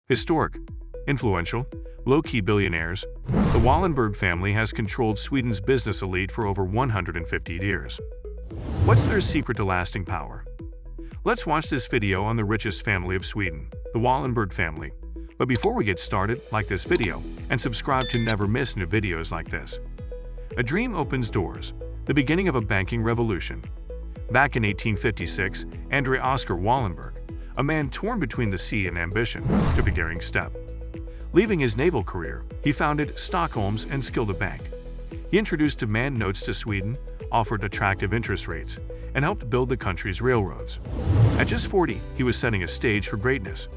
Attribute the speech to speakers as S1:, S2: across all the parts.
S1: Historic, influential, low-key billionaires, the Wallenberg family has controlled Sweden's business elite for over 150 years. What's their secret to lasting power? Let's watch this video on the richest family of Sweden, the Wallenberg family. But before we get started, like this video and subscribe to never miss new videos like this. A dream opens doors, the beginning of a banking revolution. Back in 1856, Andre Oscar Wallenberg, a man torn between the sea and ambition, took a daring step. Leaving his naval career, he founded Stockholm's and Skilda Bank. He introduced demand notes to Sweden, offered attractive interest rates, and helped build the country's railroads. At just 40, he was setting a stage for greatness.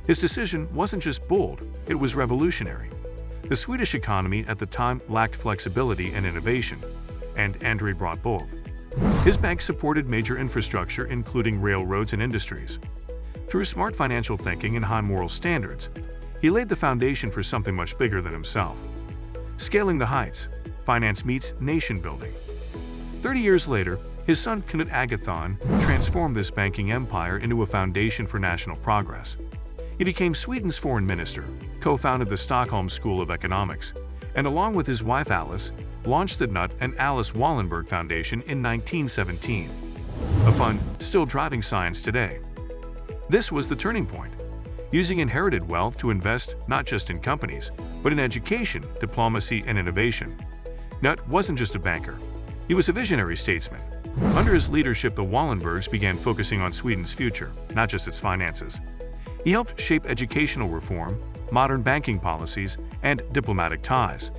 S1: His decision wasn't just bold, it was revolutionary. The Swedish economy at the time lacked flexibility and innovation, and Andre brought both. His bank supported major infrastructure including railroads and industries. Through smart financial thinking and high moral standards, he laid the foundation for something much bigger than himself. Scaling the heights, finance meets nation building. 30 years later, his son Knut Agathon transformed this banking empire into a foundation for national progress. He became Sweden's foreign minister, co-founded the Stockholm School of Economics, and along with his wife Alice, launched the Knut and Alice Wallenberg Foundation in 1917, a fund still driving science today. This was the turning point, using inherited wealth to invest not just in companies, but in education, diplomacy, and innovation. Knut wasn't just a banker. He was a visionary statesman. Under his leadership, the Wallenbergs began focusing on Sweden's future, not just its finances. He helped shape educational reform, modern banking policies, and diplomatic ties.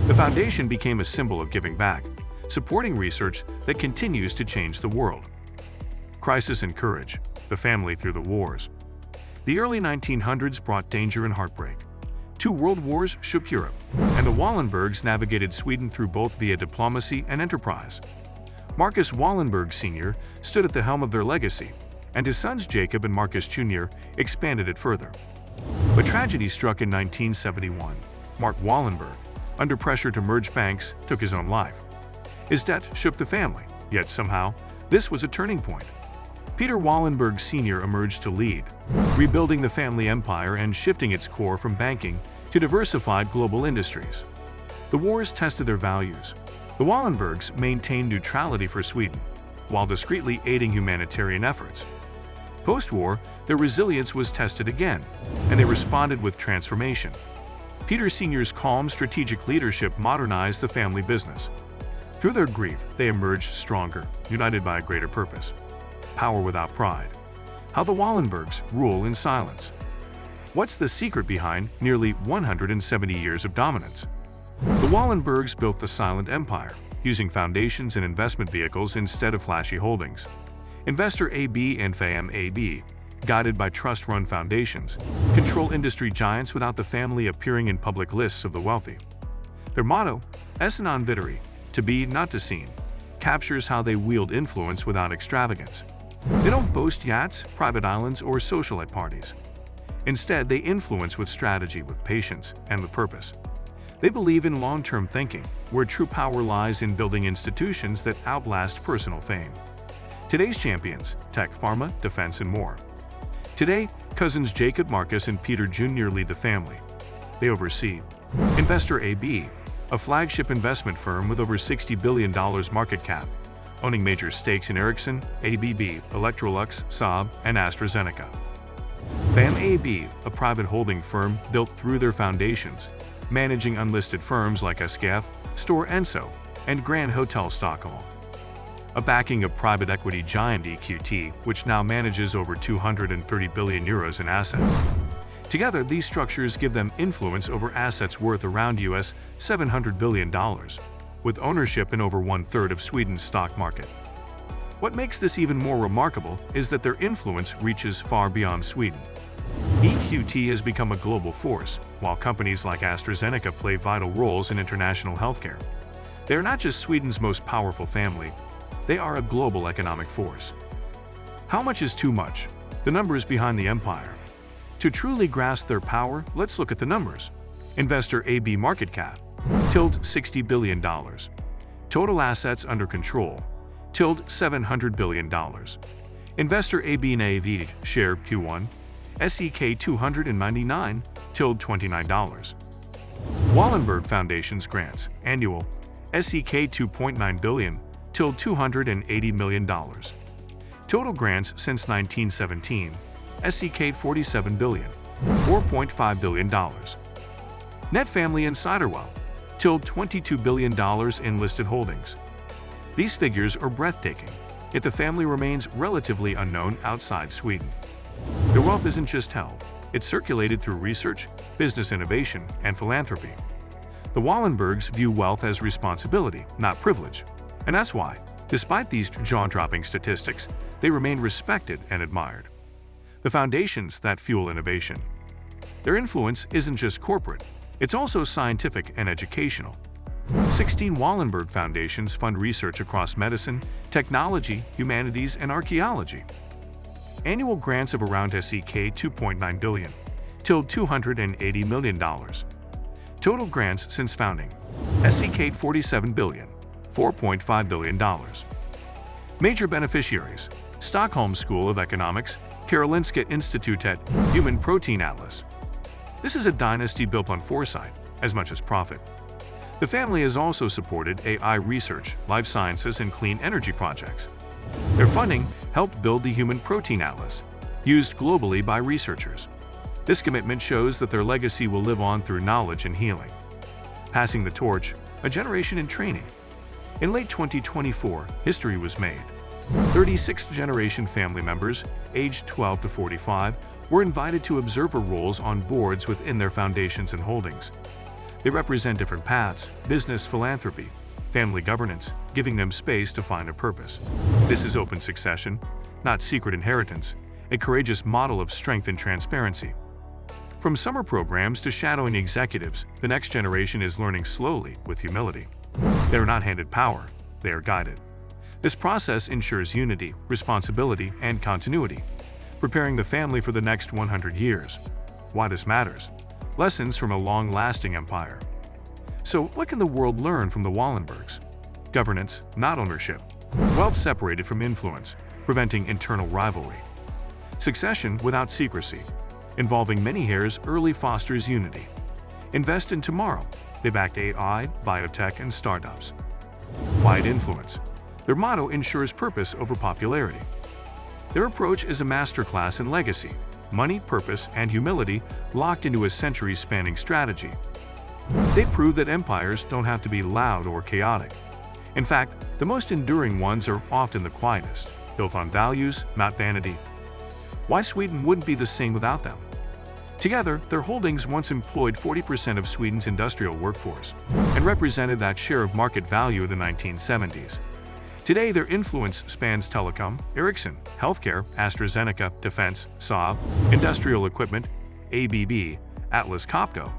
S1: The foundation became a symbol of giving back, supporting research that continues to change the world. Crisis and courage, the family through the wars. The early 1900s brought danger and heartbreak. 2 world wars shook Europe, and the Wallenbergs navigated Sweden through both via diplomacy and enterprise. Marcus Wallenberg Sr. stood at the helm of their legacy, and his sons Jacob and Marcus Jr. expanded it further. But tragedy struck in 1971. Mark Wallenberg, under pressure to merge banks, took his own life. His death shook the family, yet somehow, this was a turning point. Peter Wallenberg Sr. emerged to lead, rebuilding the family empire and shifting its core from banking to diversified global industries. The wars tested their values. The Wallenbergs maintained neutrality for Sweden, while discreetly aiding humanitarian efforts. Post-war, their resilience was tested again, and they responded with transformation. Peter Sr.'s calm, strategic leadership modernized the family business. Through their grief, they emerged stronger, united by a greater purpose. Power without pride. How the Wallenbergs rule in silence. What's the secret behind nearly 170 years of dominance? The Wallenbergs built the silent empire, using foundations and investment vehicles instead of flashy holdings. Investor AB and Fam AB, guided by trust-run foundations, control industry giants without the family appearing in public lists of the wealthy. Their motto, "Esse non videre," to be, not to seem, captures how they wield influence without extravagance. They don't boast yachts, private islands, or socialite parties. Instead, they influence with strategy, with patience, and with purpose. They believe in long-term thinking, where true power lies in building institutions that outlast personal fame. Today's champions, tech, pharma, defense, and more. Today, cousins Jacob, Marcus, and Peter Jr. lead the family. They oversee Investor AB, a flagship investment firm with over $60 billion market cap, owning major stakes in Ericsson, ABB, Electrolux, Saab, and AstraZeneca. Fam AB, a private holding firm built through their foundations, managing unlisted firms like SKF, Stora Enso, and Grand Hotel Stockholm. A backing of private equity giant EQT, which now manages over 230 billion euros in assets. Together, these structures give them influence over assets worth around US $700 billion, with ownership in over 1/3 of Sweden's stock market. What makes this even more remarkable is that their influence reaches far beyond Sweden. EQT has become a global force, while companies like AstraZeneca play vital roles in international healthcare. They are not just Sweden's most powerful family, they are a global economic force. How much is too much? The numbers behind the empire. To truly grasp their power, let's look at the numbers. Investor AB market cap, $60 billion. Total assets under control, $700 billion. Investor AB NAV share Q1, SEK $299-$29. Wallenberg Foundation's grants, annual, SEK $2.9 billion-$280 million. Total grants since 1917, SEK $47 billion, $4.5 billion. Net family insider wealth, till $22 billion in listed holdings. These figures are breathtaking, yet the family remains relatively unknown outside Sweden. Their wealth isn't just held, it's circulated through research, business innovation, and philanthropy. The Wallenbergs view wealth as responsibility, not privilege. And that's why, despite these jaw-dropping statistics, they remain respected and admired. The foundations that fuel innovation. Their influence isn't just corporate, it's also scientific and educational. 16 Wallenberg foundations fund research across medicine, technology, humanities, and archaeology. Annual grants of around SEK $2.9 billion till $280 million. Total grants since founding, SEK $47 billion, $4.5 billion. Major beneficiaries, Stockholm School of Economics, Karolinska Institutet, Human Protein Atlas. This is a dynasty built on foresight, as much as profit. The family has also supported AI research, life sciences, and clean energy projects. Their funding helped build the Human Protein Atlas, used globally by researchers. This commitment shows that their legacy will live on through knowledge and healing. Passing the torch, a generation in training. In late 2024, history was made. 36th-generation family members, aged 12 to 45, were invited to observer roles on boards within their foundations and holdings. They represent different paths: business, philanthropy, family governance, giving them space to find a purpose. This is open succession, not secret inheritance, a courageous model of strength and transparency. From summer programs to shadowing executives, the next generation is learning slowly with humility. They are not handed power, they are guided. This process ensures unity, responsibility, and continuity, preparing the family for the next 100 years. Why this matters? Lessons from a long-lasting empire. So, what can the world learn from the Wallenbergs? Governance, not ownership. Wealth separated from influence, preventing internal rivalry. Succession without secrecy. Involving many heirs early fosters unity. Invest in tomorrow. They back AI, biotech, and startups. Quiet influence. Their motto ensures purpose over popularity. Their approach is a masterclass in legacy, money, purpose, and humility locked into a century-spanning strategy. They prove that empires don't have to be loud or chaotic. In fact, the most enduring ones are often the quietest, built on values, not vanity. Why Sweden wouldn't be the same without them? Together, their holdings once employed 40% of Sweden's industrial workforce and represented that share of market value in the 1970s. Today, their influence spans telecom, Ericsson, healthcare, AstraZeneca, defense, Saab, industrial equipment, ABB, Atlas Copco,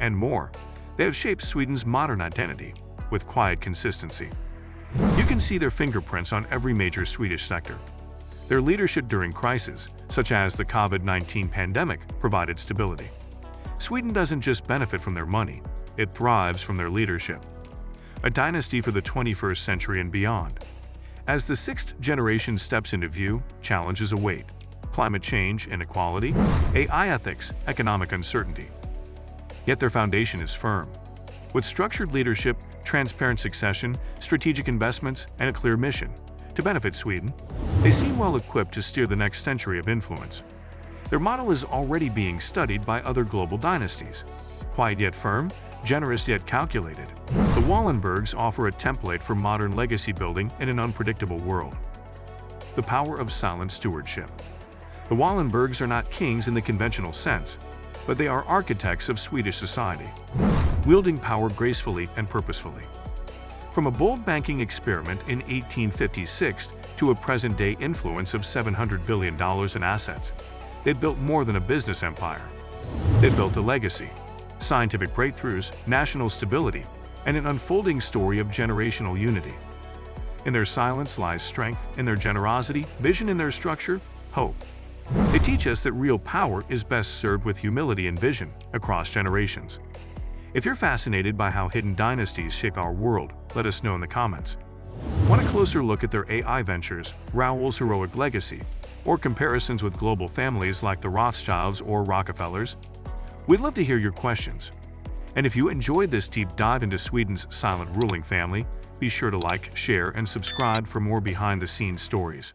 S1: and more. They have shaped Sweden's modern identity with quiet consistency. You can see their fingerprints on every major Swedish sector. Their leadership during crises, such as the COVID-19 pandemic, provided stability. Sweden doesn't just benefit from their money, it thrives from their leadership. A dynasty for the 21st century and beyond. As the sixth generation steps into view, challenges await: climate change, inequality, AI ethics, economic uncertainty. Yet their foundation is firm. With structured leadership, transparent succession, strategic investments, and a clear mission to benefit Sweden, they seem well equipped to steer the next century of influence. Their model is already being studied by other global dynasties. Quiet yet firm, generous yet calculated, the Wallenbergs offer a template for modern legacy building in an unpredictable world. The power of silent stewardship. The Wallenbergs are not kings in the conventional sense, but they are architects of Swedish society, wielding power gracefully and purposefully. From a bold banking experiment in 1856 to a present-day influence of $700 billion in assets, they built more than a business empire. They built a legacy. Scientific breakthroughs, national stability, and an unfolding story of generational unity. In their silence lies strength, in their generosity, vision, in their structure, hope. They teach us that real power is best served with humility and vision across generations. If you're fascinated by how hidden dynasties shape our world, let us know in the comments. Want a closer look at their AI ventures, Raoul's heroic legacy, or comparisons with global families like the Rothschilds or Rockefellers? We'd love to hear your questions. And if you enjoyed this deep dive into Sweden's silent ruling family, be sure to like, share, and subscribe for more behind-the-scenes stories.